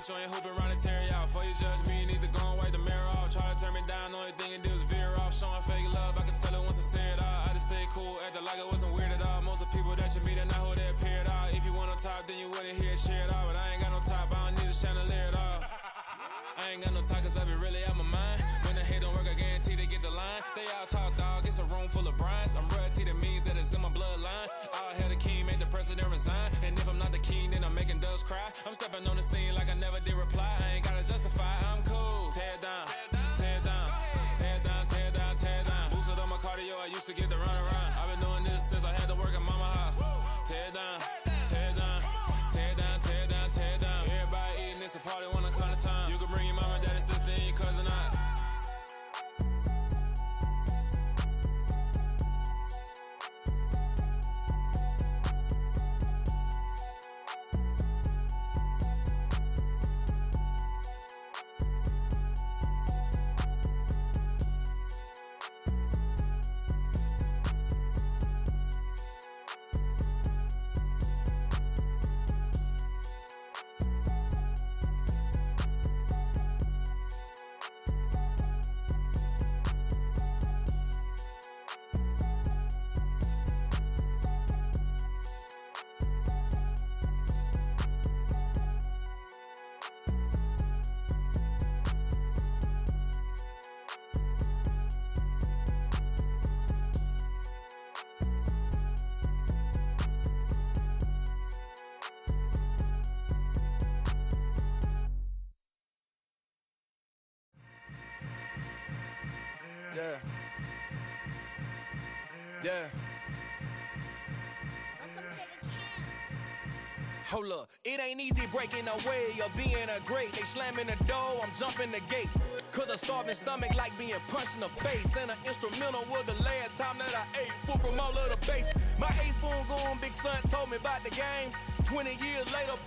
you ain't hooping around and tear you out. Before you judge me, you need to go and wipe the mirror off. Try to turn me down, only thing you did was veer off. Showing fake love, I can tell it once I say it all. I just stay cool, acting like it wasn't weird at all. Most of the people that you meet are not who they appear at all. If you want on top, then you wouldn't hear it cheer at all. But I ain't got no top, I don't need a chandelier at all. I ain't got no talk, cause I be really out my mind. When the hate don't work, I guarantee they get the line. They all talk, dog, it's a room full of brines. I'm royalty, that means that it's in my bloodline. All hail the king, make the president resign. And if I'm not the king, then I'm making doves cry. I'm stepping on the scene like I never did reply. I ain't gotta justify, I'm cool. Tear down, tear down, tear down, tear down, tear down. Boosted up my cardio, I used to get the run around. I've been doing this since I had to work at mama house. Tear down, tear down, tear down, tear down, tear down. Everybody eating, it's a party, one o'clock of time. You can bring your mama, daddy, sister, and your cousin out. Yeah. Yeah. Welcome to the camp. Hold up, it ain't easy breaking away or being a great. They slamming the door, I'm jumping the gate. Cause a starving stomach like being punched in the face. And an instrumental was the last time that I ate. Full from all of the bass. My A-spoon going, big son told me about the game. 20 years later,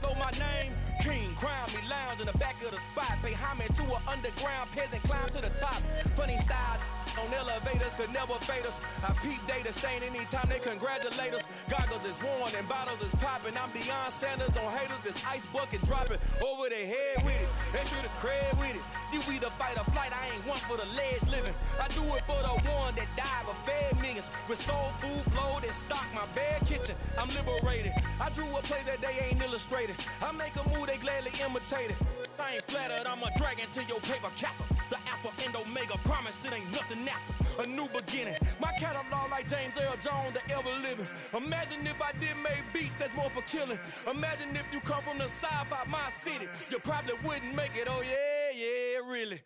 know my name. King, crown me, lounge in the back of the spot. Pay homage to an underground peasant, climb to the top. Funny style on elevators could never fade us. I peep data stain anytime they congratulate us. Goggles is worn and bottles is popping. I'm beyond Sanders on haters, this ice bucket dropping over their head with it. Extra the cred with it. You either fight or flight, I ain't one for the ledge living. I do it for the one that died but fed millions. With soul food flowed and stocked my bare kitchen. I'm liberated. I drew a play that they ain't illustrated. I make a move, they gladly imitate it. I ain't flattered, I'm a dragon to your paper castle. The Alpha and Omega, promise it ain't nothing after. A new beginning. My catalog like James Earl Jones, the ever living. Imagine if I did make beats that's more for killing. Imagine if you come from the south out my city. You probably wouldn't make it, oh yeah, yeah, really.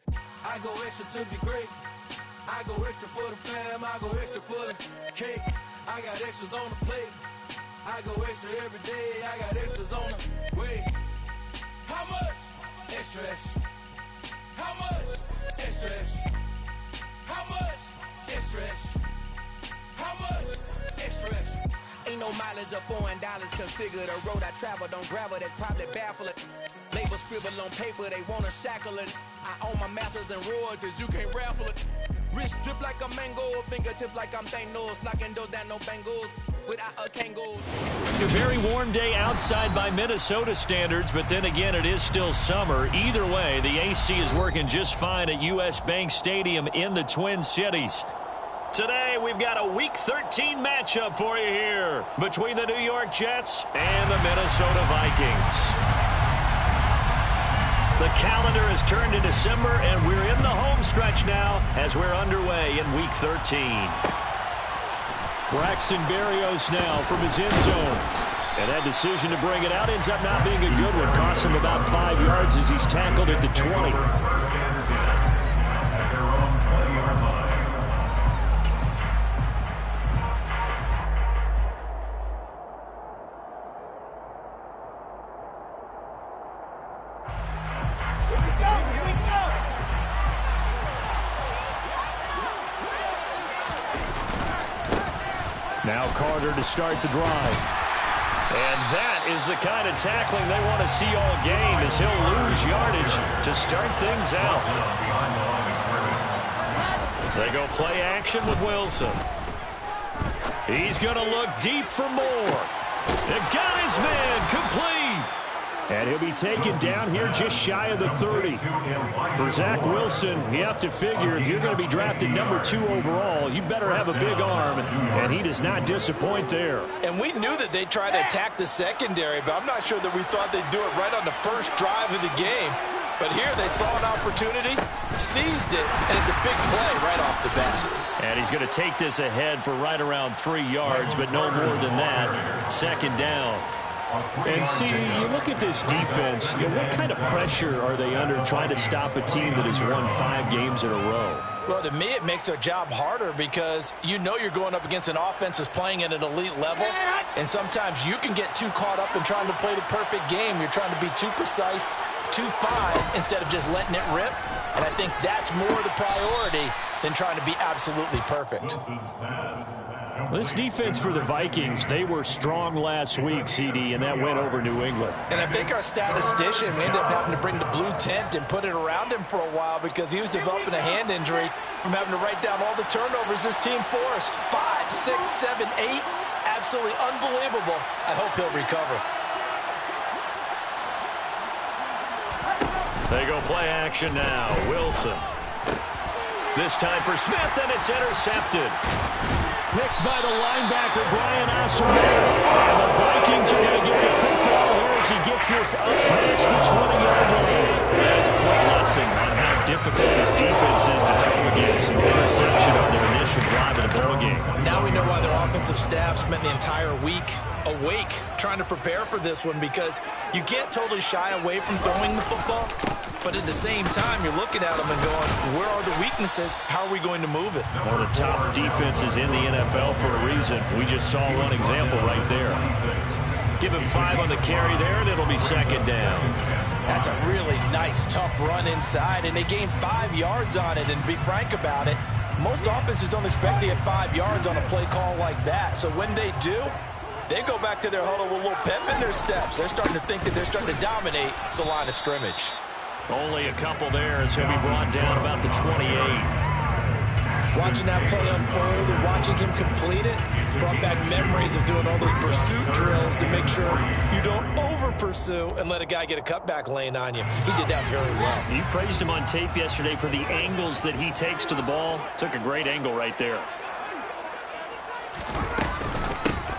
I go extra to be great. I go extra for the fam, I go extra for the cake. I got extras on the plate. I go extra every day, I got extras on the way. How much? Extra, extra. How much? Extra, extra. How much? Extra, extra. How much? Extra, extra. Ain't no mileage of $4 configure the road I travel. Don't gravel, that's probably baffling. Label scribble on paper, they wanna shackle it. I own my masters and royalties, you can't raffle it. Wrist drip like a mango, fingertips like I'm Thanos. Knocking those down, no bangles, without a Kangol. A very warm day outside by Minnesota standards, but then again, it is still summer. Either way, the AC is working just fine at U.S. Bank Stadium in the Twin Cities. Today, we've got a Week 13 matchup for you here between the New York Jets and the Minnesota Vikings. The calendar has turned to December, and we're in the home stretch now as we're underway in Week 13. Braxton Berrios now from his end zone. And that decision to bring it out ends up not being a good one. Cost him about 5 yards as he's tackled at the 20. Now Carter to start the drive. And that is the kind of tackling they want to see all game, as he'll lose yardage to start things out. They go play action with Wilson. He's going to look deep for more. They got his man complete. And he'll be taken down here just shy of the 30. For Zach Wilson, you have to figure if you're going to be drafted number 2 overall, you better have a big arm, and he does not disappoint there. And we knew that they'd try to attack the secondary, but I'm not sure that we thought they'd do it right on the first drive of the game. But here they saw an opportunity, seized it, and it's a big play right off the bat. And he's going to take this ahead for right around 3 yards, but no more than that. Second down. And see, you look at this defense, what kind of pressure are they under trying to stop a team that has won 5 games in a row? Well, to me, it makes their job harder because you know you're going up against an offense that's playing at an elite level, and sometimes you can get too caught up in trying to play the perfect game. You're trying to be too precise, too fine, instead of just letting it rip, and I think that's more the priority than trying to be absolutely perfect. This defense for the Vikings, they were strong last week, CD, and that went over New England. And I think our statistician, we ended up having to bring the blue tent and put it around him for a while because he was developing a hand injury from having to write down all the turnovers this team forced. 5, 6, 7, 8. Absolutely unbelievable. I hope he'll recover. They go play action now. Wilson. This time for Smith, and it's intercepted. Picked by the linebacker, Brian Asamoah. And the Vikings are going to get the football here as he gets this up past the 20-yard line. That's a quick lesson on how difficult this defense is to throw against. Interception on their initial drive of the ballgame. Now we know why their offensive staff spent the entire week awake trying to prepare for this one, because you can't totally shy away from throwing the football, but at the same time you're looking at them and going, where are the weaknesses? How are we going to move it? One of the top defenses in the NFL for a reason. We just saw one example right there. Give him 5 on the carry there, and it'll be second down. That's a really nice, tough run inside, and they gained 5 yards on it. And to be frank about it, most offenses don't expect to get 5 yards on a play call like that. So when they do, they go back to their huddle with a little pep in their steps. They're starting to think that they're starting to dominate the line of scrimmage. Only a couple there as he'll be brought down about the 28. Watching that play unfold and watching him complete it brought back memories of doing all those pursuit drills to make sure you don't over-pursue and let a guy get a cutback lane on you. He did that very well. You praised him on tape yesterday for the angles that he takes to the ball. Took a great angle right there.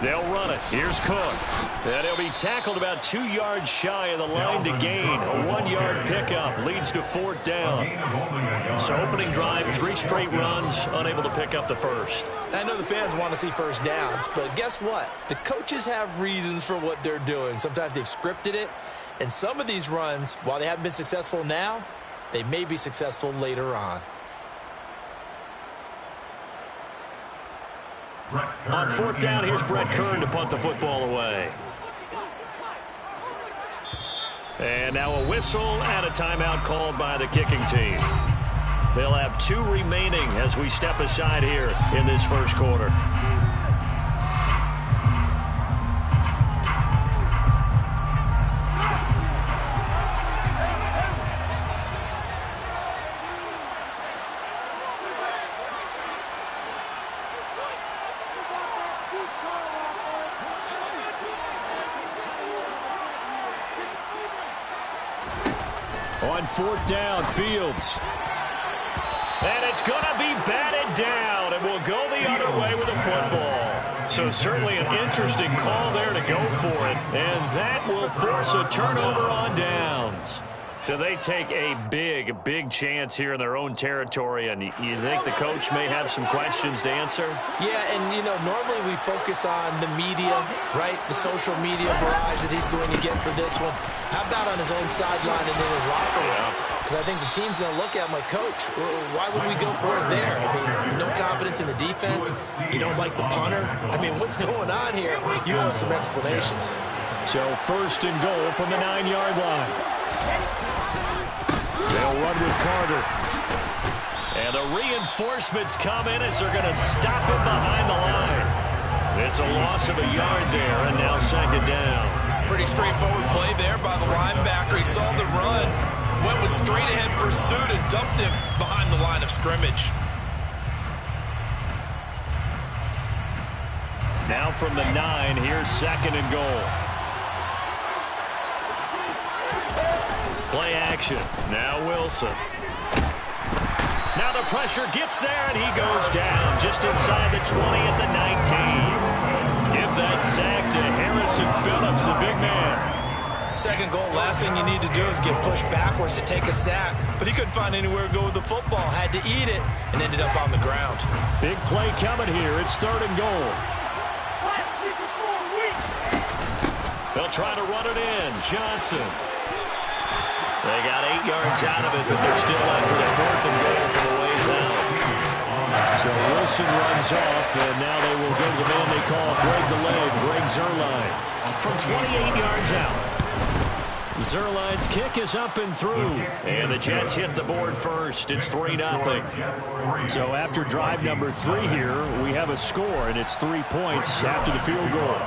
They'll run it. Here's Cook. And he'll be tackled about 2 yards shy of the line to gain. A 1-yard pickup leads to 4th down. So opening drive, 3 straight runs, unable to pick up the first. I know the fans want to see first downs, but guess what? The coaches have reasons for what they're doing. Sometimes they've scripted it, and some of these runs, while they haven't been successful now, they may be successful later on. On 4th down, here's Brett Kern to punt the football away. And now a whistle and a timeout called by the kicking team. They'll have 2 remaining as we step aside here in this first quarter. On 4th down, Fields. And it's going to be batted down, and we'll go the other way with the football. So certainly an interesting call there to go for it, and that will force a turnover on downs. So they take a big chance here in their own territory, and you think the coach may have some questions to answer? Yeah, and, you know, normally we focus on the media, right, the social media barrage that he's going to get for this one. How about on his own sideline and in his locker room? Because I think the team's going to look at him like, Coach, why would we go for it there? I mean, no confidence in the defense. You don't like the punter. I mean, what's going on here? You want some explanations. So 1st and goal from the 9-yard line. They'll run with Carter. And the reinforcements come in as they're going to stop him behind the line. It's a loss of a yard there, and now 2nd down. Pretty straightforward play there by the linebacker. He saw the run, went with straight-ahead pursuit, and dumped him behind the line of scrimmage. Now from the 9, here's 2nd and goal. Play action. Now Wilson. Now the pressure gets there, and he goes down just inside the 20 at the 19. Give that sack to Harrison Phillips, the big man. Second goal, last thing you need to do is get pushed backwards to take a sack. But he couldn't find anywhere to go with the football. Had to eat it and ended up on the ground. Big play coming here. It's 3rd and goal. They'll try to run it in. Johnson. They got 8 yards out of it, but they're still after the 4th and goal for the ways out. So Wilson runs off, and now they will go to the man they call Greg the Leg, Greg Zuerlein. From 28 yards out. Zuerlein's kick is up and through, and the Jets hit the board first. It's 3-0. So after drive number 3 here, we have a score, and it's 3 points after the field goal.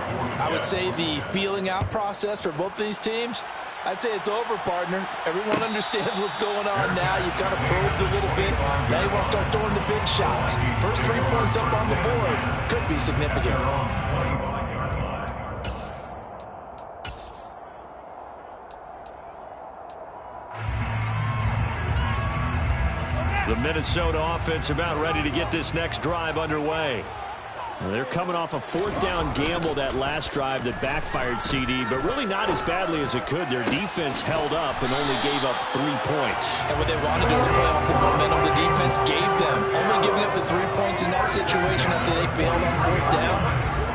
I would say the feeling out process for both these teams, I'd say it's over, partner. Everyone understands what's going on now. You've kind of probed a little bit. Now you want to start throwing the big shots. First 3 points up on the board could be significant. The Minnesota offense about ready to get this next drive underway. They're coming off a 4th down gamble that last drive that backfired, CD, but really not as badly as it could. Their defense held up and only gave up 3 points. And what they want to do is play off the momentum the defense gave them. Only giving up the 3 points in that situation after they failed on 4th down.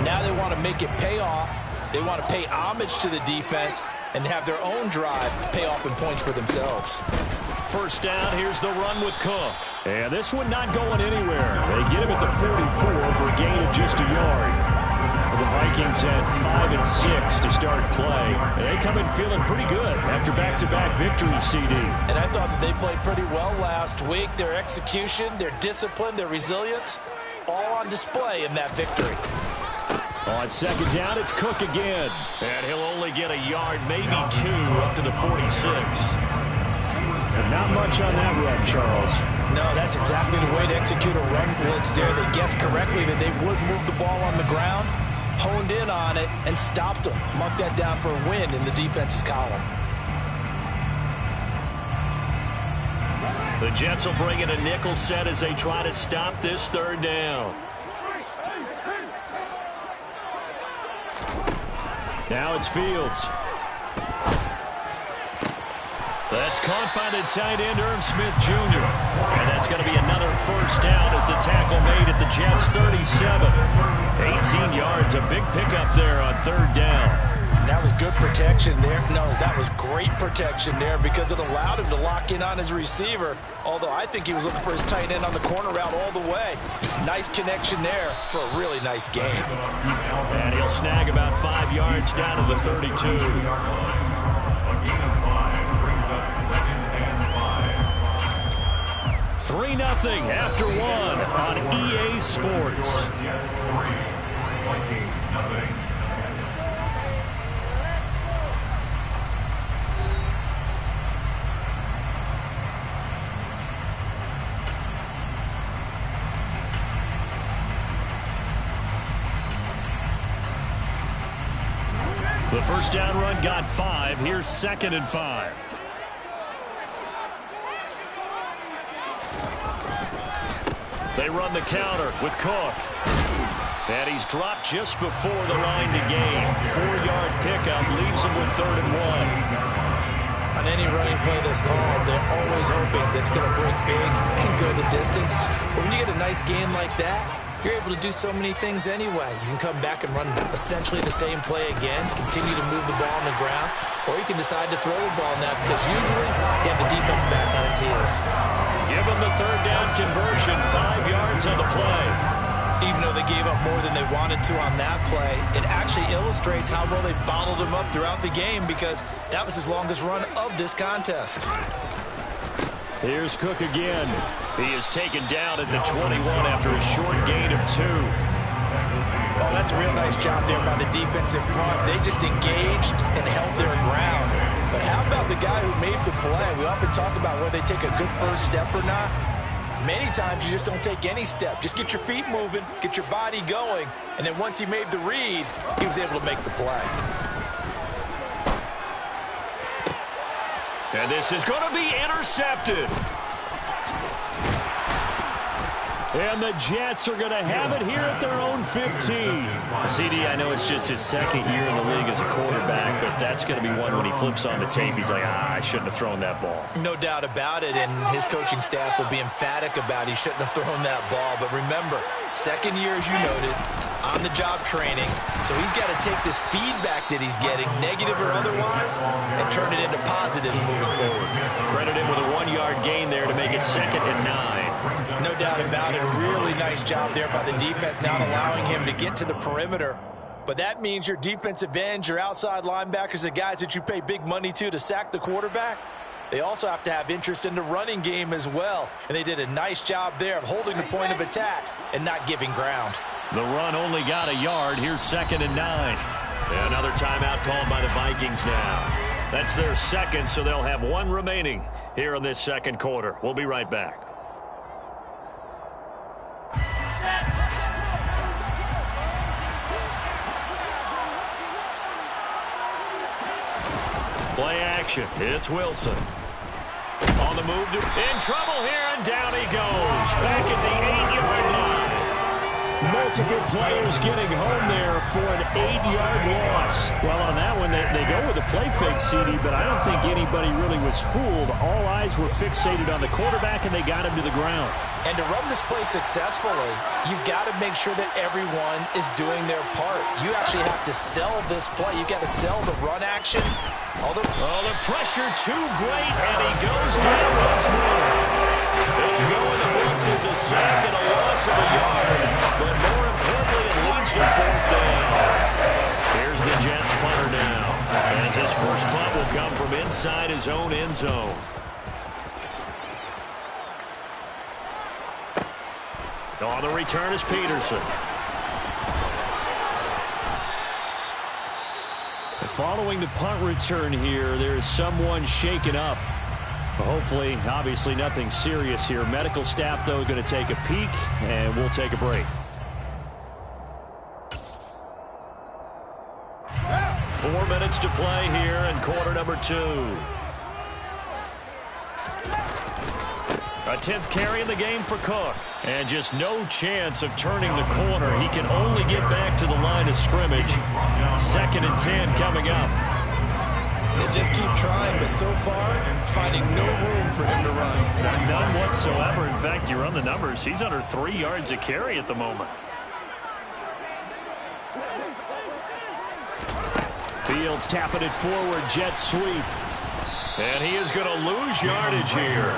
Now they want to make it pay off. They want to pay homage to the defense and have their own drive pay off in points for themselves. First down, here's the run with Cook. And this one not going anywhere. They get him at the 44 for a gain of just a yard. The Vikings had 5 and 6 to start play. They come in feeling pretty good after back-to-back victories, CD. And I thought that they played pretty well last week. Their execution, their discipline, their resilience, all on display in that victory. On second down, it's Cook again. And he'll only get a yard, maybe 2, up to the 46. And not much on that run, Charles. No, that's exactly the way to execute a run blitz there. They guessed correctly that they would move the ball on the ground, honed in on it, and stopped them. Mark that down for a win in the defense's column. The Jets will bring in a nickel set as they try to stop this 3rd down. Now it's Fields. That's caught by the tight end, Irv Smith Jr. And that's going to be another first down as the tackle made at the Jets' 37. 18 yards, a big pickup there on 3rd down. And that was good protection there. No, that was great protection there because it allowed him to lock in on his receiver. Although I think he was looking for his tight end on the corner route all the way. Nice connection there for a really nice game. And he'll snag about 5 yards down to the 32. 3-0 after 1 on EA Sports. The first down run got 5. Here's 2nd and 5. They run the counter with Cook. And he's dropped just before the line to gain. 4-yard pickup leaves him with 3rd and 1. On any running play that's called, they're always hoping that it's going to break big, can go the distance. But when you get a nice game like that, you're able to do so many things anyway. You can come back and run essentially the same play again, continue to move the ball on the ground, or you can decide to throw the ball now because usually you have the defense back on its heels. Give them the 3rd down conversion, 5 yards on the play. Even though they gave up more than they wanted to on that play, it actually illustrates how well they bottled them up throughout the game because that was his longest run of this contest. Here's Cook again. He is taken down at the 21 after a short gain of 2. Oh, that's a real nice job there by the defense in front. They just engaged and held their ground. But how about the guy who made the play? We often talk about whether they take a good first step or not. Many times you just don't take any step. Just get your feet moving, get your body going, and then once he made the read, he was able to make the play. And this is going to be intercepted. And the Jets are going to have it here at their own 15. CD, I know it's just his second year in the league as a quarterback, but that's going to be one when he flips on the tape. He's like, I shouldn't have thrown that ball. No doubt about it, and his coaching staff will be emphatic about he shouldn't have thrown that ball. But remember, second year, as you noted, on-the-job training. So he's got to take this feedback that he's getting, negative or otherwise, and turn it into positives moving forward. Credit him with a 1-yard gain there to make it 2nd and 9. No doubt about it. A really nice job there by the defense, not allowing him to get to the perimeter. But that means your defensive ends, your outside linebackers, the guys that you pay big money to sack the quarterback, they also have to have interest in the running game as well. And they did a nice job there of holding the point of attack and not giving ground. The run only got a yard. Here's 2nd and 9. Another timeout called by the Vikings now. That's their second, so they'll have one remaining here in this second quarter. We'll be right back. Play action. It's Wilson. On the move. In trouble here, and down he goes. Back at the 8-yard line. Multiple players getting home there for an 8-yard loss. Well, on that one, they go with a play fake, CD, but I don't think anybody really was fooled. All eyes were fixated on the quarterback, and they got him to the ground. And to run this play successfully, you've got to make sure that everyone is doing their part. You actually have to sell this play. You've got to sell the run action. The pressure too great, and he goes down once more. It'll go in the books as a sack and a loss of a yard. But more importantly, it leads to 4th down. Here's the Jets punter now, as his first punt will come from inside his own end zone. On the return is Peterson. Following the punt return here, there's someone shaken up. Hopefully, obviously nothing serious here. Medical staff, though, going to take a peek, and we'll take a break. 4 minutes to play here in quarter number 2. A 10th carry in the game for Cook. And just no chance of turning the corner. He can only get back to the line of scrimmage. 2nd and 10 coming up. They just keep trying, but so far, finding no room for him to run. None whatsoever. In fact, you run the numbers. He's under 3 yards a carry at the moment. Fields tapping it forward. Jet sweep. And he is going to lose yardage here.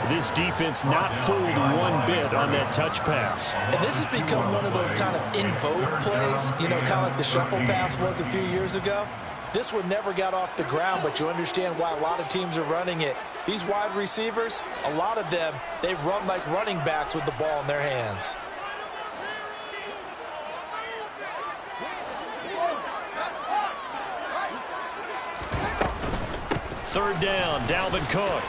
This defense not fooled one bit on that touch pass. And this has become one of those kind of in vogue plays, you know, kind of like the shuffle pass was a few years ago. This one never got off the ground, but you understand why a lot of teams are running it. These wide receivers, a lot of them, they run like running backs with the ball in their hands. Third down, Dalvin Cook.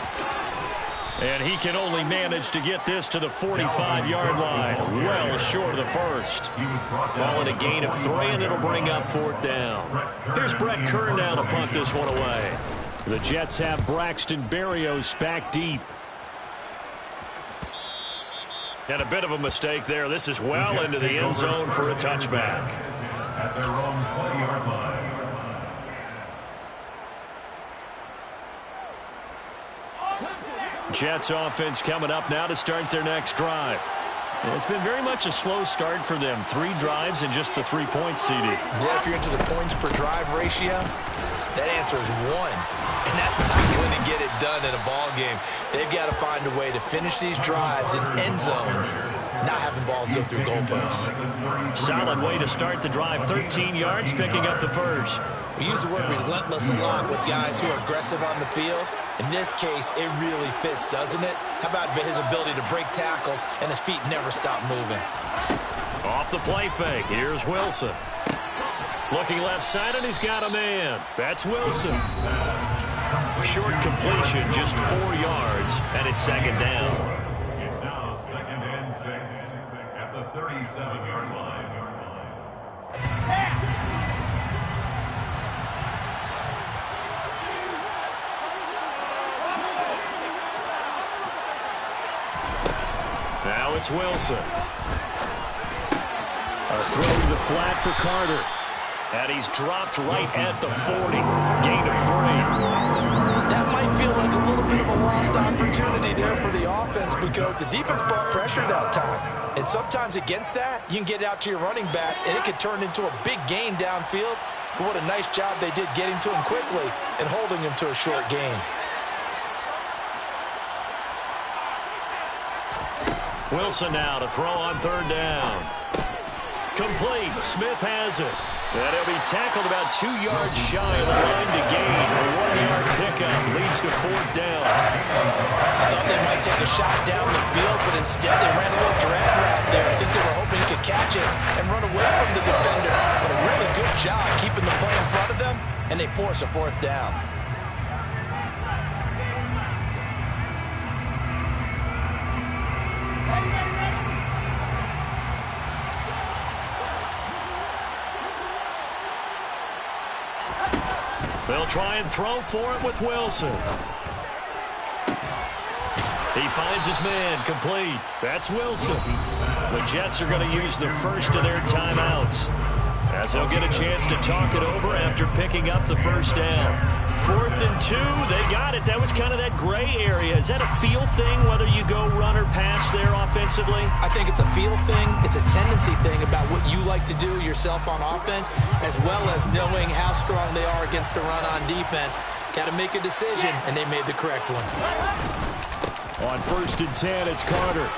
And he can only manage to get this to the 45-yard line, well short of the first. Ball in a gain of 3, and it'll bring up 4th down. Here's Brett Kern now to punt this one away. The Jets have Braxton Berrios back deep. And a bit of a mistake there. This is well into the end zone for a touchback. At their own 20-yard line. Jets offense coming up now to start their next drive. It's been very much a slow start for them. 3 drives and just the 3 points, CD. Yeah, if you're into the points per drive ratio, that answer is 1. And that's not going to get it done in a ball game. They've got to find a way to finish these drives in end zones, not having balls go through goalposts. Solid way to start the drive. 13 yards, picking up the first. We use the word relentless a lot with guys who are aggressive on the field. In this case, it really fits, doesn't it? How about his ability to break tackles and his feet never stop moving? Off the play fake, here's Wilson. Looking left side, and he's got a man. That's Wilson. Short completion, just 4 yards, and it's 2nd down. It's now 2nd and 6 at the 37-yard line. it's Wilson. A throw to the flat for Carter. And he's dropped right at the 40. Gain of 3. That might feel like a little bit of a lost opportunity there for the offense because the defense brought pressure that time. And sometimes against that, you can get out to your running back, and it could turn into a big gain downfield. But what a nice job they did getting to him quickly and holding him to a short gain. Wilson now to throw on third down. Complete. Smith has it. And he'll be tackled about 2 yards shy of the line to gain. A 1-yard pickup leads to fourth down. I thought they might take a shot down the field, but instead they ran a little drag route there. I think they were hoping he could catch it and run away from the defender. But a really good job keeping the play in front of them, and they force a fourth down. They'll try and throw for it with Wilson. He finds his man, complete. That's Wilson. The Jets are going to use the first of their timeouts, as they'll get a chance to talk it over after picking up the first down. 4th and 2, they got it. That was kind of that gray area. Is that a feel thing, whether you go run or pass there offensively? I think it's a feel thing. It's a tendency thing about what you like to do yourself on offense, as well as knowing how strong they are against the run on defense. Got to make a decision, and they made the correct one. On 1st and 10, it's Carter.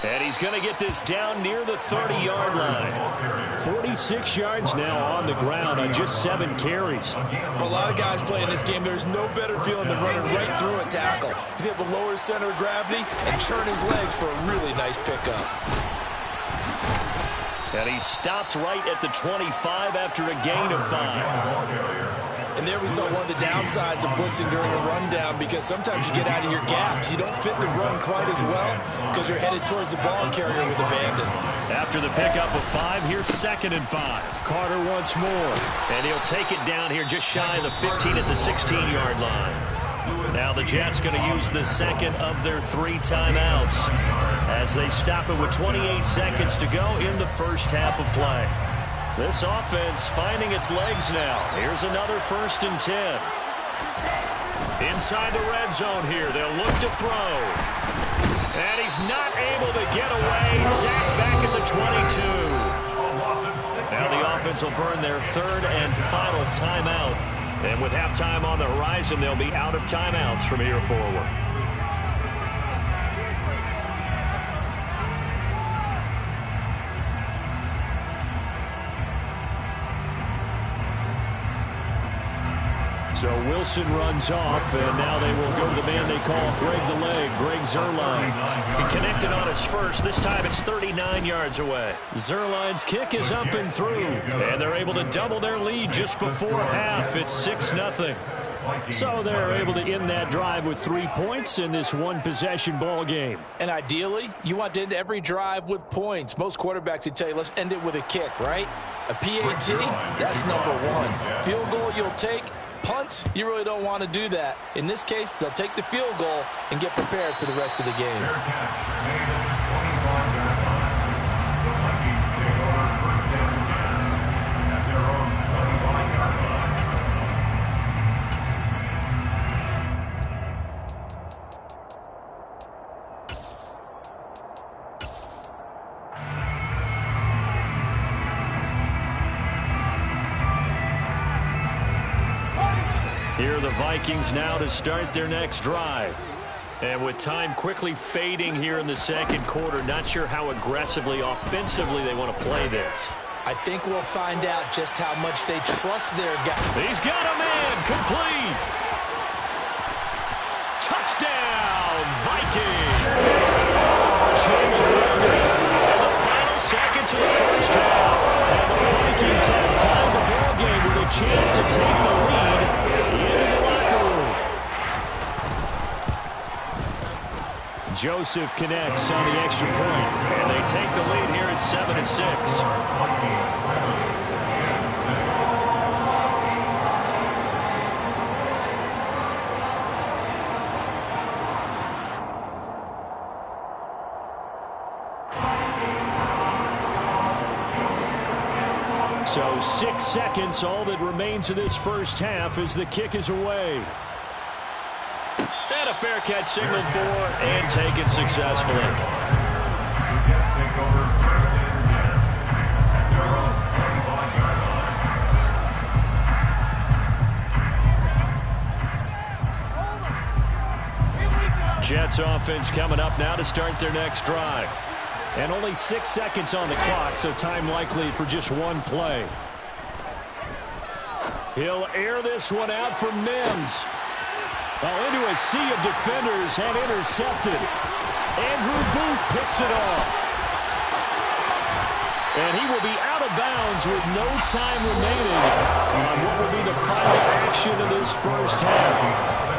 And he's going to get this down near the 30-yard line. 46 yards now on the ground on just 7 carries. For a lot of guys playing this game, there's no better feeling than running right through a tackle. He's able to lower his center of gravity and churn his legs for a really nice pickup. And he stopped right at the 25 after a gain of 5. And there we saw one of the downsides of blitzing during a rundown, because sometimes you get out of your gaps. You don't fit the run quite as well because you're headed towards the ball carrier with abandon. After the pickup of 5, here's 2nd and 5. Carter once more. And he'll take it down here just shy of the 15 at the 16-yard line. Now the Jets going to use the second of their 3 timeouts as they stop it with 28 seconds to go in the first half of play. This offense finding its legs now. Here's another 1st and 10. Inside the red zone here. They'll look to throw. And he's not able to get away. Sacked back at the 22. Now the offense will burn their 3rd and final timeout. And with halftime on the horizon, they'll be out of timeouts from here forward. So Wilson runs off, and now they will go to the man they call Greg the Leg, Greg Zuerlein. He connected on his first. This time it's 39 yards away. Zuerlein's kick is up and through, and they're able to double their lead just before half. It's 6-0. So they're able to end that drive with 3 points in this one-possession ball game. And ideally, you want to end every drive with points. Most quarterbacks would tell you, let's end it with a kick, right? A PAT, that's #1. Field goal you'll take. Punts, you really don't want to do that. In this case, they'll take the field goal and get prepared for the rest of the game. Here are the Vikings now to start their next drive. And with time quickly fading here in the second quarter, not sure how aggressively, offensively they want to play this. I think we'll find out just how much they trust their guy. He's got a man, complete. Touchdown, Vikings. In the final seconds of the first half, and the Vikings have tied the ball game with a chance to take the lead into the locker room. Joseph connects on the extra point, and they take the lead here at 7-6. So 6 seconds, all that remains of this first half as the kick is away. And a fair catch signaled for and taken successfully. The Jets take over first and 10 at their own 35-yard line. Jets offense coming up now to start their next drive. And only 6 seconds on the clock, so time likely for just one play. He'll air this one out for Mims. Into a sea of defenders and intercepted. Andrew Booth picks it off. And he will be out of bounds with no time remaining on what will be the final action of this first half.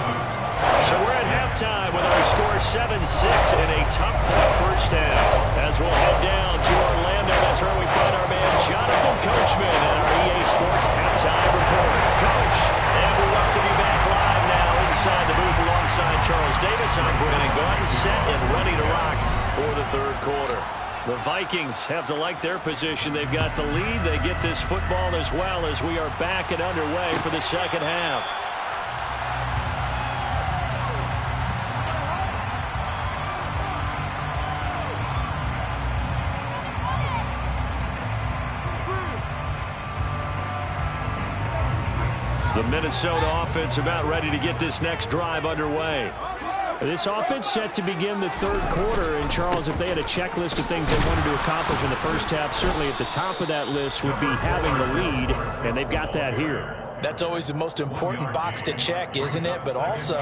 So we're at halftime with our score 7-6 in a tough first half. As we'll head down to Orlando, that's where we find our man Jonathan Coachman at our EA Sports Halftime Report. Coach, and we welcome you back live now inside the booth alongside Charles Davis. I'm Brandon Gaudin, set and ready to rock for the third quarter. The Vikings have to like their position. They've got the lead. They get this football as well as we are back and underway for the second half. The Minnesota offense about ready to get this next drive underway. This offense set to begin the third quarter. And, Charles, if they had a checklist of things they wanted to accomplish in the first half, certainly at the top of that list would be having the lead, and they've got that here. That's always the most important box to check, isn't it? But also,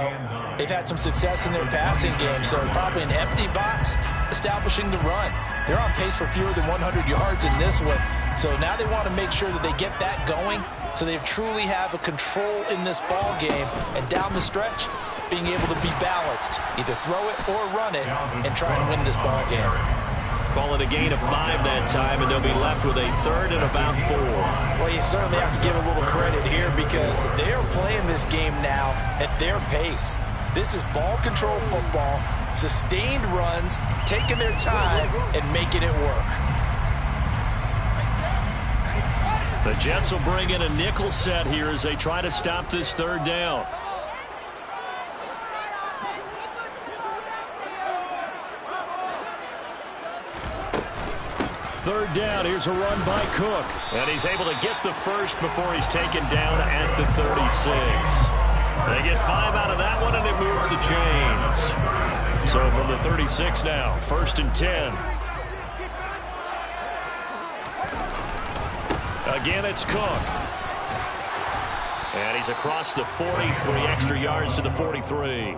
they've had some success in their passing game, so probably an empty box establishing the run. They're on pace for fewer than 100 yards in this one, so now they want to make sure that they get that going so they truly have a control in this ball game, and down the stretch, being able to be balanced, either throw it or run it, and try and win this ball game. Call it a gain of 5 that time, and they'll be left with a third and about 4. Well, you certainly have to give a little credit here because they are playing this game now at their pace. This is ball control football, sustained runs, taking their time, and making it work. The Jets will bring in a nickel set here as they try to stop this third down. Third down, here's a run by Cook. And he's able to get the first before he's taken down at the 36. They get 5 out of that one, and it moves the chains. So from the 36 now, 1st and 10. Again, it's Cook. And he's across the 43, extra yards to the 43.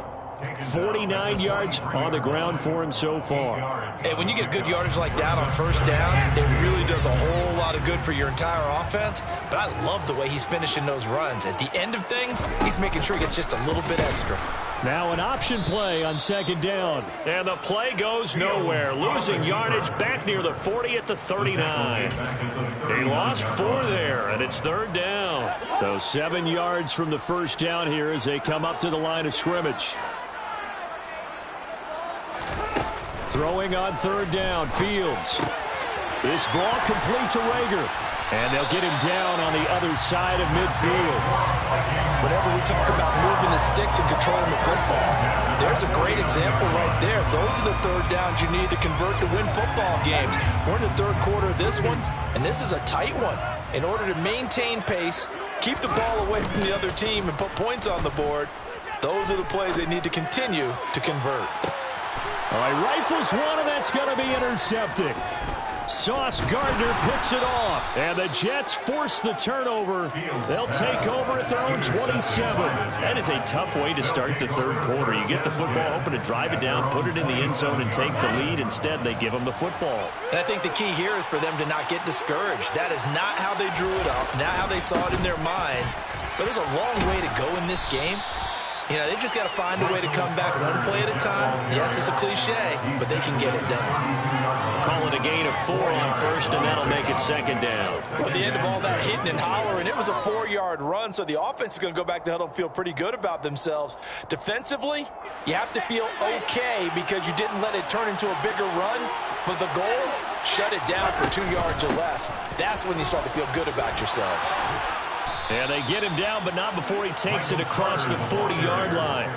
49 yards on the ground for him so far. Hey, when you get good yardage like that on first down, it really does a whole lot of good for your entire offense. But I love the way he's finishing those runs. At the end of things, he's making sure he gets just a little bit extra. Now an option play on second down. And the play goes nowhere. Losing yardage back near the 40 at the 39. He lost 4 there, and it's third down. So 7 yards from the first down here as they come up to the line of scrimmage. Throwing on third down, Fields. This ball complete to Rager. And they'll get him down on the other side of midfield. Whenever we talk about moving the sticks and controlling the football, there's a great example right there. Those are the third downs you need to convert to win football games. We're in the third quarter of this one, and this is a tight one. In order to maintain pace, keep the ball away from the other team, and put points on the board, those are the plays they need to continue to convert. All right, rifles one, and that's going to be intercepted. Sauce Gardner picks it off, and the Jets force the turnover. They'll take over at their own 27. That is a tough way to start the third quarter. You get the football open to drive it down, put it in the end zone, and take the lead. Instead, they give them the football. And I think the key here is for them to not get discouraged. That is not how they drew it up, not how they saw it in their minds. But there's a long way to go in this game. You know, they've just got to find a way to come back one play at a time. Yes, it's a cliche, but they can get it done. Call it a gain of 4 on first, and that'll make it second down. At the end of all that hitting and hollering, it was a 4-yard run, so the offense is going to go back to huddle and feel pretty good about themselves. Defensively, you have to feel okay because you didn't let it turn into a bigger run, but the goal, shut it down for 2 yards or less. That's when you start to feel good about yourselves. And they get him down, but not before he takes it across the 40-yard line.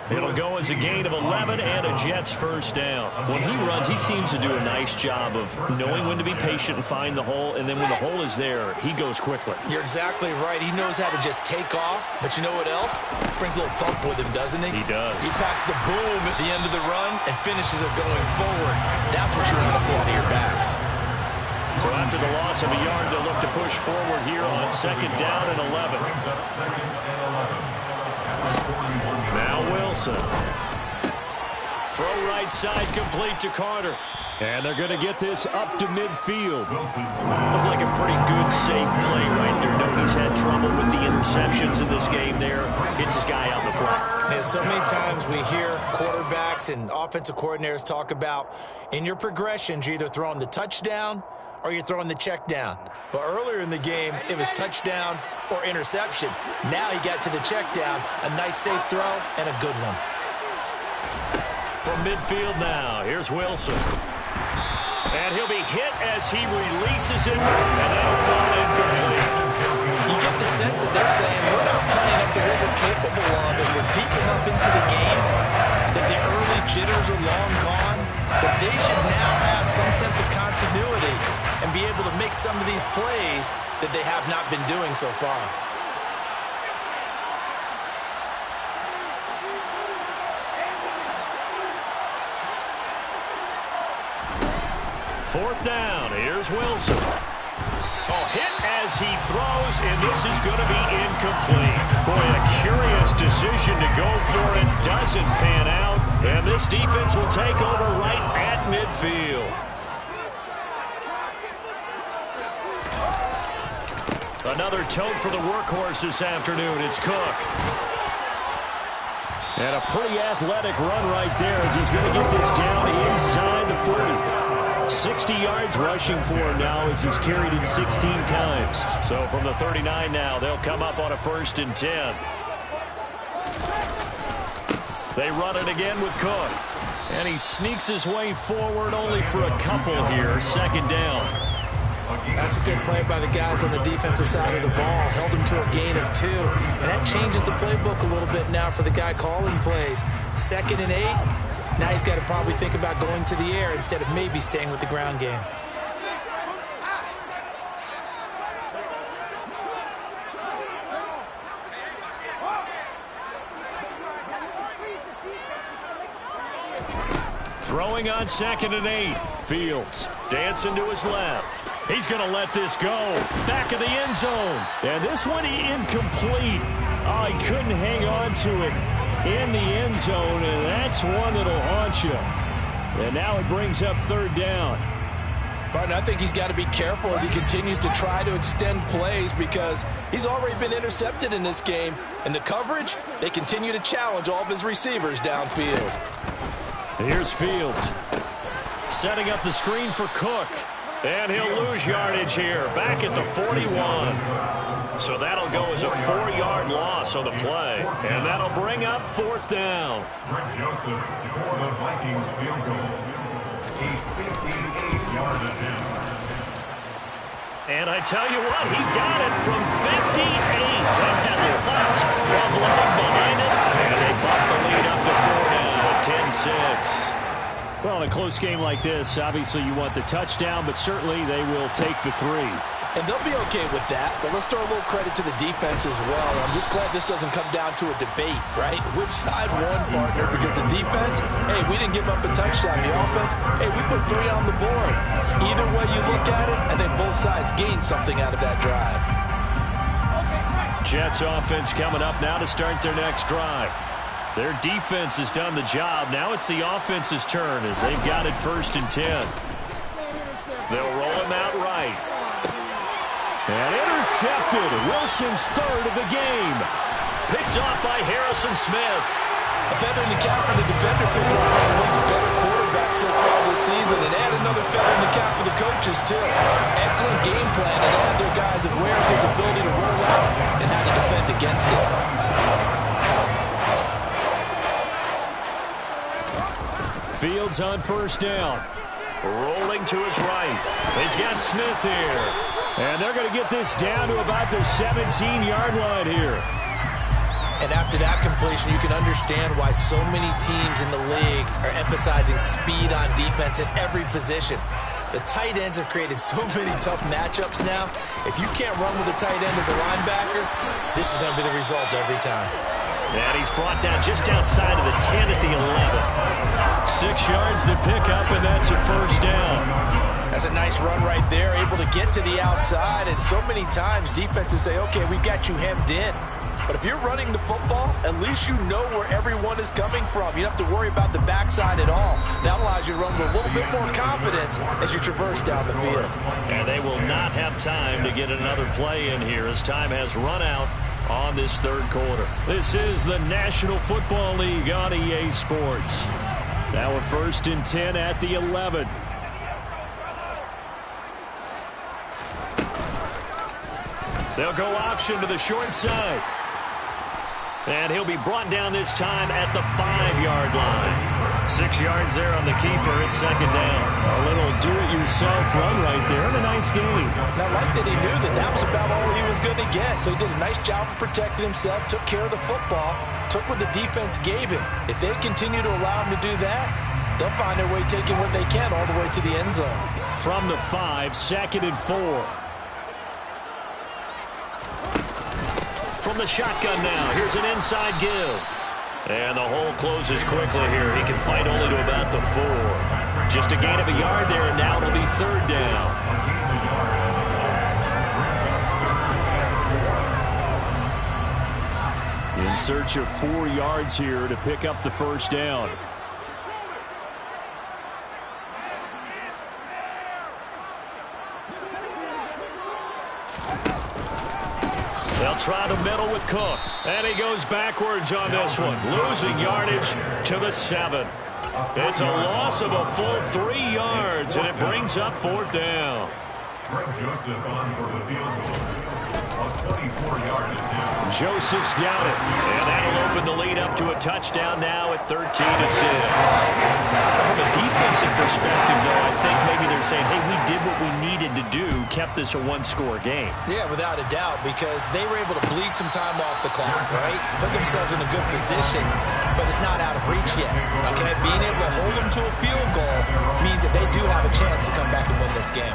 It'll go as a gain of 11 and a Jets first down. When he runs, he seems to do a nice job of knowing when to be patient and find the hole, and then when the hole is there, he goes quickly. You're exactly right. He knows how to just take off, but you know what else? Brings a little thump with him, doesn't he? He does. He packs the boom at the end of the run and finishes it going forward. That's what you want to see out of your backs. So after the loss of a yard, they'll look to push forward here on 2nd down and 11. Now Wilson. Throw right side complete to Carter. And they're going to get this up to midfield. Looked like a pretty good, safe play right there. No, he's had trouble with the interceptions in this game there. Hits his guy out in the front. Yeah, so many times we hear quarterbacks and offensive coordinators talk about in your progressions, you're either throwing the touchdown or you're throwing the check down. But earlier in the game, it was touchdown or interception. Now he got to the check down, a nice safe throw, and a good one. From midfield now, here's Wilson. And he'll be hit as he releases it, and that'll fall incomplete. You get the sense that they're saying, we're not playing up to what we're capable of, and we're deep enough into the game that the early jitters are long gone, that they should now have some sense of continuity and be able to make some of these plays that they have not been doing so far. Fourth down, here's Wilson. Oh, hit as he throws, and this is going to be incomplete. Boy, a curious decision to go for it. Doesn't pan out, and this defense will take over right at midfield. Another tote for the workhorse this afternoon. It's Cook. And a pretty athletic run right there as he's going to get this down inside the 40. 60 yards rushing for him now as he's carried it 16 times. So from the 39 now, they'll come up on a 1st and 10. They run it again with Cook. And he sneaks his way forward only for a couple here. 2nd down. That's a good play by the guys on the defensive side of the ball. Held him to a gain of 2. And that changes the playbook a little bit now for the guy calling plays. 2nd and 8. Now he's got to probably think about going to the air instead of maybe staying with the ground game. Throwing on 2nd and 8. Fields dancing to his left. He's going to let this go. Back of the end zone. And this one incomplete. Oh, he couldn't hang on to it in the end zone, and that's one that'll haunt you. And now it brings up 3rd down. Barton, I think he's got to be careful as he continues to try to extend plays because he's already been intercepted in this game. And the coverage, they continue to challenge all of his receivers downfield. Here's Fields. Setting up the screen for Cook. And he'll lose yardage here. Back at the 41. So that'll go as a 4-yard loss on the play. And that'll bring up 4th down. Greg Joseph for the Vikings field goal. A 58-yard attempt. And I tell you what, he got it from 58. And had lots of leg behind it. And they bumped the lead up to 4 now at 10-6. Well, in a close game like this, obviously you want the touchdown, but certainly they will take the 3. And they'll be okay with that, but let's throw a little credit to the defense as well. I'm just glad this doesn't come down to a debate, right? Which side won, partner? Because the defense, hey, we didn't give up a touchdown. The offense, hey, we put 3 on the board. Either way you look at it, I think both sides gained something out of that drive. Jets offense coming up now to start their next drive. Their defense has done the job. Now it's the offense's turn as they've got it 1st and 10. They'll roll him out right. And intercepted. Wilson's 3rd of the game. Picked off by Harrison Smith. A feather in the cap for the defender, figure out one of the league's better quarterbacks so far this season, and add another feather in the cap for the coaches, too. Excellent game plan, and all their guys aware of his ability to roll out and how to defend against it. Fields on 1st down. Rolling to his right. He's got Smith here. And they're going to get this down to about the 17-yard line here. And after that completion, you can understand why so many teams in the league are emphasizing speed on defense at every position. The tight ends have created so many tough matchups now. If you can't run with a tight end as a linebacker, this is going to be the result every time. And he's brought down just outside of the 10 at the 11. 6 yards to pick up, and that's a first down. That's a nice run right there, able to get to the outside. And so many times defenses say, okay, we've got you hemmed in. But if you're running the football, at least you know where everyone is coming from. You don't have to worry about the backside at all. That allows you to run with a little bit more confidence as you traverse down the field. And they will not have time to get another play in here as time has run out on this third quarter. This is the National Football League on EA Sports. Now we're 1st and 10 at the 11. They'll go option to the short side. And he'll be brought down this time at the 5-yard line. 6 yards there on the keeper. It's 2nd down. A little do-it-yourself run right there and a nice game. Now, like that, he knew that was about all he was going to get. So he did a nice job of protecting himself, took care of the football, took what the defense gave him. If they continue to allow him to do that, they'll find their way taking what they can all the way to the end zone. From the 5, 2nd and 4. From the shotgun now. Here's an inside give. And the hole closes quickly here. He can fight only to about the 4. Just a gain of a yard there, and now it'll be 3rd down. In search of 4 yards here to pick up the first down. They'll try to middle with Cook. And he goes backwards on this one. Losing yardage to the 7. It's a loss of a full 3 yards, and it brings up 4th down. Joseph on for the field goal. A 24-yard attempt. Joseph's got it. And that'll open the lead up to a touchdown now at 13-6. From a defensive perspective, though, I think maybe they're saying, hey, we did what we needed to do, kept this a 1-score game. Yeah, without a doubt, because they were able to bleed some time off the clock, right? Put themselves in a good position, but it's not out of reach yet, okay? Being able to hold them to a field goal means that they do have a chance to come back and win this game.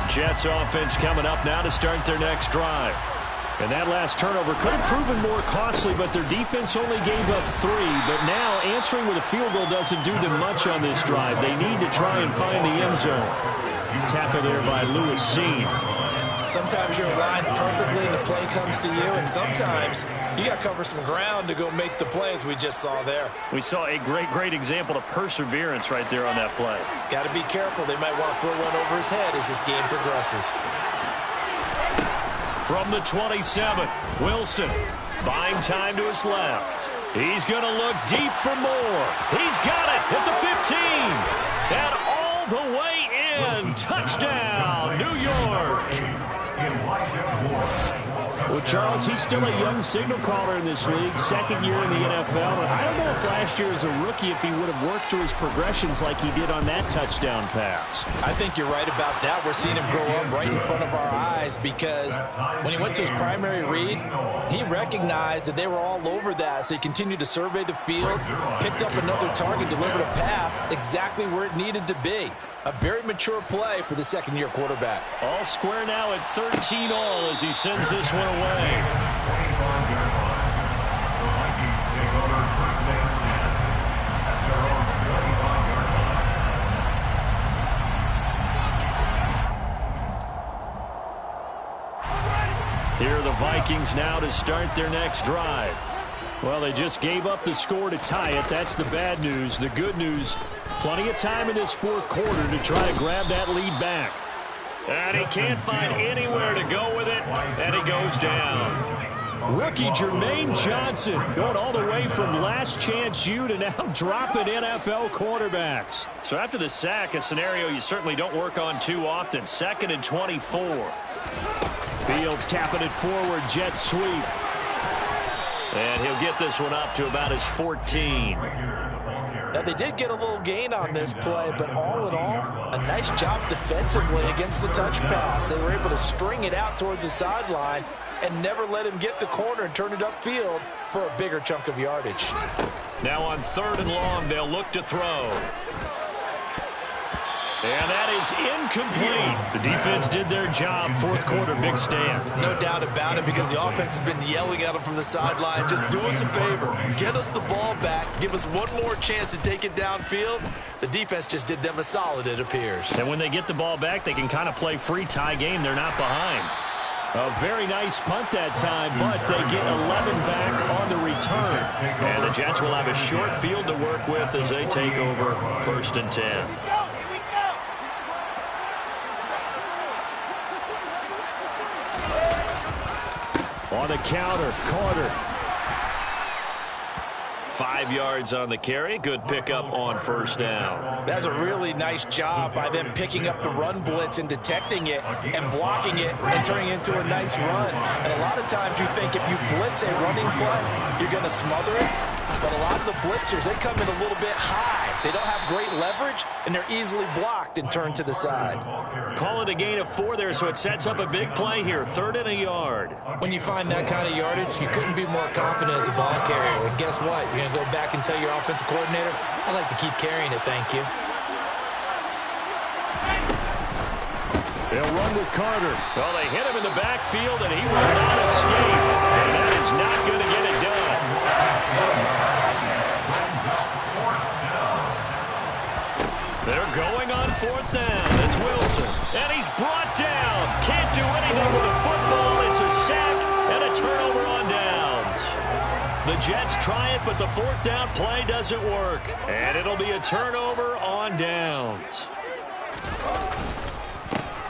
Jets offense coming up now to start their next drive. And that last turnover could have proven more costly, but their defense only gave up 3. But now answering with a field goal doesn't do them much on this drive. They need to try and find the end zone. Tackle there by Lewis Seen. Sometimes you're aligned perfectly and the play comes to you, and sometimes you got to cover some ground to go make the play, as we just saw there. We saw a great example of perseverance right there on that play. Got to be careful. They might want to throw one over his head as this game progresses. From the 27, Wilson, buying time to his left. He's going to look deep for more. He's got it at the 15. And all the way in. Touchdown, New York. Well, Charles, he's still a young signal caller in this league, 2nd year in the NFL. And I don't know if last year as a rookie, if he would have worked through his progressions like he did on that touchdown pass. I think you're right about that. We're seeing him grow up right in front of our eyes because when he went to his primary read, he recognized that they were all over that. So he continued to survey the field, picked up another target, delivered a pass exactly where it needed to be. A very mature play for the 2nd-year quarterback. All square now at 13 all as he sends this one away. Here are the Vikings now to start their next drive. Well, they just gave up the score to tie it. That's the bad news. The good news, plenty of time in this 4th quarter to try to grab that lead back. And he can't find anywhere to go with it, and he goes down. Rookie Jermaine Johnson going all the way from last chance U to now dropping NFL quarterbacks. So after the sack, a scenario you certainly don't work on too often. 2nd and 24. Fields tapping it forward, jet sweep. And he'll get this one up to about his 14. Now, they did get a little gain on this play, but all in all, a nice job defensively against the touch pass. They were able to string it out towards the sideline and never let him get the corner and turn it upfield for a bigger chunk of yardage. Now on 3rd and long, they'll look to throw. And that is incomplete. The defense did their job. 4th quarter, big stand. No doubt about it, because the offense has been yelling at them from the sideline. Just do us a favor. Get us the ball back. Give us one more chance to take it downfield. The defense just did them a solid, it appears. And when they get the ball back, they can kind of play free tie game. They're not behind. A very nice punt that time, but they get 11 back on the return. And the Jets will have a short field to work with as they take over 1st and 10. On the counter, Carter. 5 yards on the carry. Good pickup on 1st down. That's a really nice job by them picking up the run blitz and detecting it and blocking it and turning it into a nice run. And a lot of times you think if you blitz a running play, you're going to smother it. But a lot of the blitzers, they come in a little bit high. They don't have great leverage, and they're easily blocked and turned to the side. Call it a gain of 4 there, so it sets up a big play here. 3rd and a yard. When you find that kind of yardage, you couldn't be more confident as a ball carrier. And guess what? You're going to go back and tell your offensive coordinator, I'd like to keep carrying it, thank you. They'll run with Carter. Well, they hit him in the backfield, and he will not escape. And that is not going to get it done. They're going on 4th down. It's Wilson. And he's brought down. Can't do anything with the football. It's a sack and a turnover on downs. The Jets try it, but the 4th down play doesn't work. And it'll be a turnover on downs.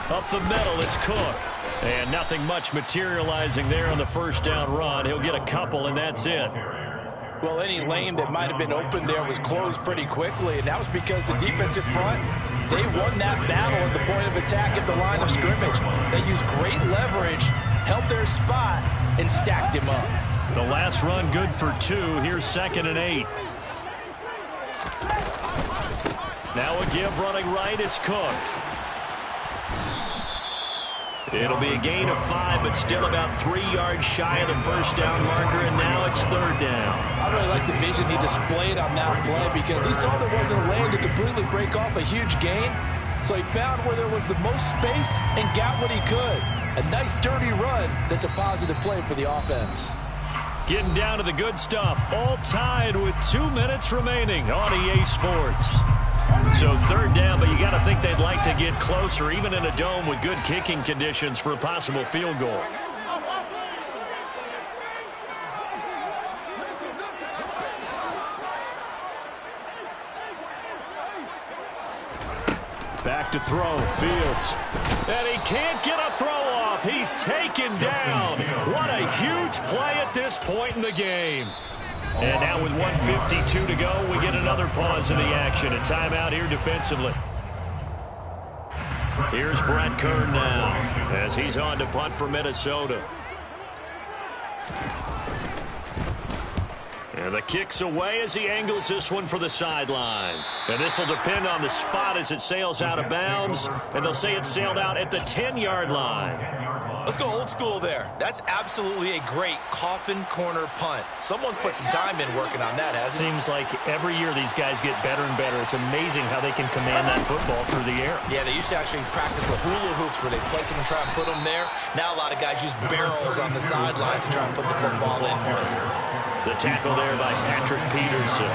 Up the middle, it's Cook. And nothing much materializing there on the 1st down run. He'll get a couple, and that's it. Well, any lane that might have been open there was closed pretty quickly, and that was because the defensive front, they won that battle at the point of attack at the line of scrimmage. They used great leverage, held their spot, and stacked him up. The last run good for 2. Here's 2nd and 8. Now a give running right. It's Cook. It'll be a gain of 5, but still about 3 yards shy of the 1st down marker, and now it's 3rd down. I really like the vision he displayed on that play because he saw there wasn't a lane to completely break off a huge gain, so he found where there was the most space and got what he could. A nice dirty run that's a positive play for the offense. Getting down to the good stuff, all tied with 2 minutes remaining on EA Sports. So 3rd down, but you got to think they'd like to get closer, even in a dome with good kicking conditions for a possible field goal. Back to throw, Fields. And he can't get a throw off. He's taken down. What a huge play at this point in the game. And now with 1:52 to go, we get another pause in the action. A timeout here defensively. Here's Brett Kern now as he's on to punt for Minnesota. And the kick's away as he angles this one for the sideline. And this will depend on the spot as it sails out of bounds. And they'll say it sailed out at the 10-yard line. Let's go old school there. That's absolutely a great coffin corner punt. Someone's put some time in working on that, hasn't it? Seems like every year these guys get better and better. It's amazing how they can command that football through the air. Yeah, they used to actually practice with hula hoops where they place them and try and put them there. Now a lot of guys use barrels on the sidelines to try and put the football in more. The tackle there by Patrick Peterson.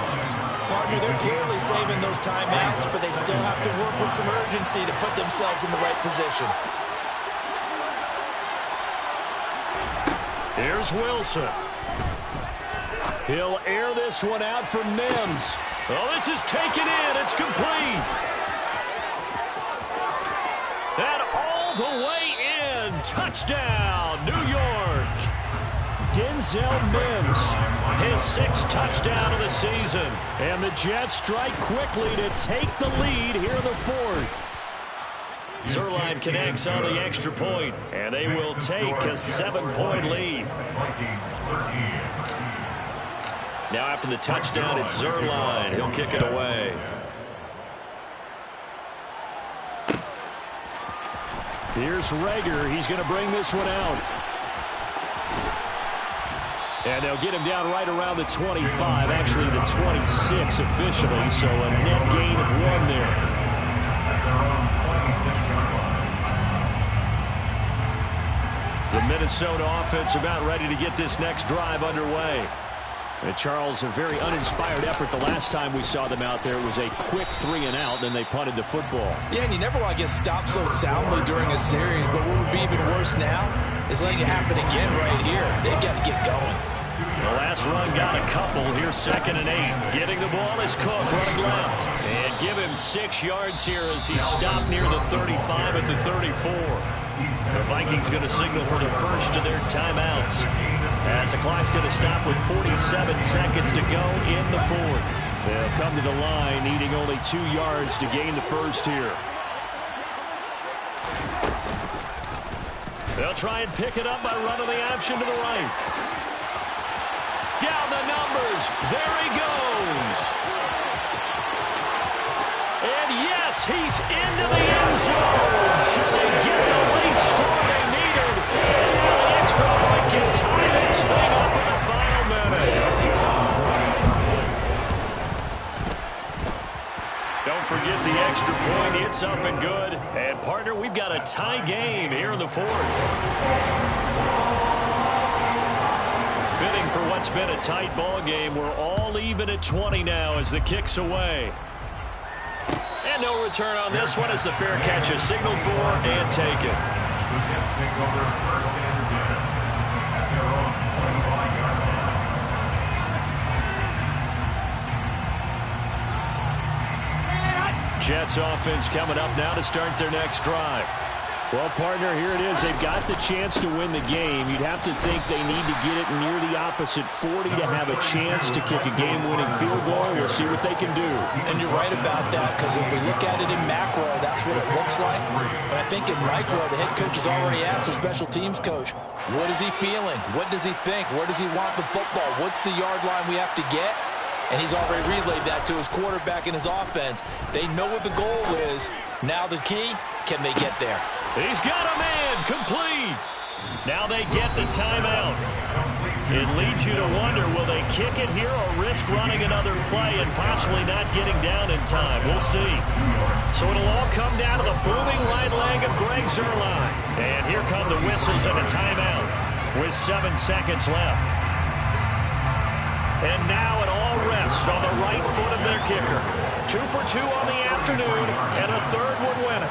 Partner, they're clearly saving those timeouts, but they still have to work with some urgency to put themselves in the right position. Here's Wilson. He'll air this one out for Mims. Oh, this is taken in. It's complete. And all the way in. Touchdown, New York. Denzel Mims, his 6th touchdown of the season. And the Jets strike quickly to take the lead here in the 4th. Zerline connects on the extra point, and they will take a 7-point lead. Now after the touchdown, it's Zerline. He'll kick it away. Here's Rager. He's going to bring this one out. And they'll get him down right around the 25, actually the 26 officially, so a net gain of 1 there. The Minnesota offense about ready to get this next drive underway. And Charles, a very uninspired effort the last time we saw them out there. It was a quick 3-and-out, then they punted the football. Yeah, and you never want to get stopped so soundly during a series, but what would be even worse now is letting it happen again right here. They've got to get going. The last run got a couple. Here's 2nd and 8. Getting the ball is Cook running left. And give him 6 yards here as he stopped near the 35 at the 34. The Vikings going to signal for the first of their timeouts, as the clock's going to stop with 47 seconds to go in the 4th. They'll come to the line needing only 2 yards to gain the first here. They'll try and pick it up by running the option to the right. Down the numbers. There he goes. And yes, he's into the end zone. So they get the late score they needed. And now the extra point can tie this thing up in the final minute. Don't forget the extra point. It's up and good. And, partner, we've got a tie game here in the 4th. Fitting for what's been a tight ball game. We're all even at 20 now as the kick's away. And no return on this one as the fair catch is signaled for and taken. Jets offense coming up now to start their next drive. Well, partner, here it is. They've got the chance to win the game. You'd have to think they need to get it near the opposite 40 to have a chance to kick a game-winning field goal. We'll see what they can do. And you're right about that, because if we look at it in macro, that's what it looks like. But I think in micro, the head coach has already asked the special teams coach, what is he feeling? What does he think? Where does he want the football? What's the yard line we have to get? And he's already relayed that to his quarterback and his offense. They know what the goal is. Now the key, can they get there? He's got a man complete. Now they get the timeout. It leads you to wonder, will they kick it here or risk running another play and possibly not getting down in time? We'll see. So it'll all come down to the booming right leg of Greg Zuerlein. And here come the whistles and a timeout with 7 seconds left. And now it all rests on the right foot of their kicker. 2 for 2 on the afternoon, and a third would win it.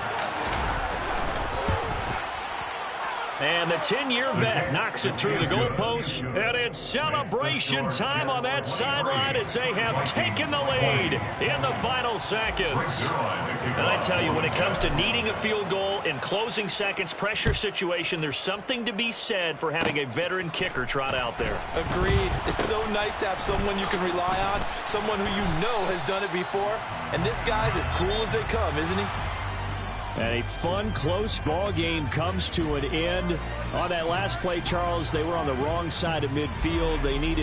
And the 10-year vet knocks it through the goalpost. And it's celebration time on that sideline as they have taken the lead in the final seconds. And I tell you, when it comes to needing a field goal in closing seconds, pressure situation, there's something to be said for having a veteran kicker trot out there. Agreed. It's so nice to have someone you can rely on, someone who you know has done it before. And this guy's as cool as they come, isn't he? And a fun, close ball game comes to an end. On that last play, Charles, they were on the wrong side of midfield. They needed